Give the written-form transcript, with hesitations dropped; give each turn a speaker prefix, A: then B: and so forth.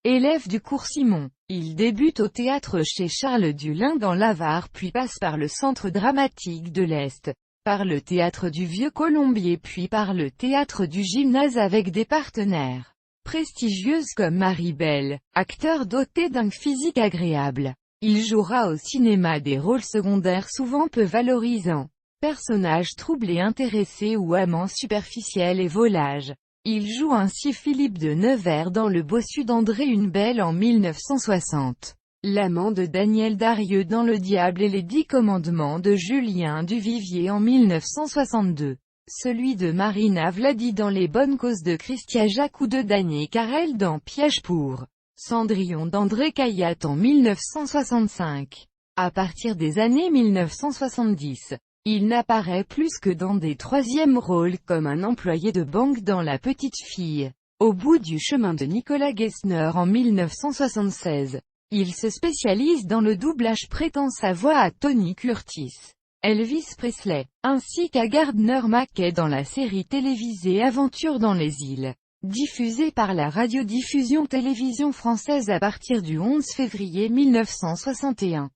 A: Élève du cours Simon, il débute au théâtre chez Charles Dulin dans l'Avare puis passe par le Centre dramatique de l'Est, par le théâtre du Vieux-Colombier puis par le théâtre du Gymnase avec des partenaires prestigieuses comme Marie Belle, acteur doté d'un physique agréable. Il jouera au cinéma des rôles secondaires souvent peu valorisants, personnages troublés intéressés ou amants superficiels et volages. Il joue ainsi Philippe de Nevers dans Le Bossu d'André Hunebelle en 1960, l'amant de Daniel Darieux dans Le Diable et les 10 commandements de Julien Duvivier en 1962, celui de Marina Vladi dans Les bonnes causes de Christian Jacques ou de Daniel Carrel dans Piège pour Cendrillon d'André Cayatte en 1965. À partir des années 1970, il n'apparaît plus que dans des troisièmes rôles comme un employé de banque dans La Petite Fille, au bout du chemin de Nicolas Gessner en 1976. Il se spécialise dans le doublage prêtant sa voix à Tony Curtis, Elvis Presley, ainsi qu'à Gardner Mackay dans la série télévisée Aventure dans les îles, diffusée par la radiodiffusion télévision française à partir du 11 février 1961.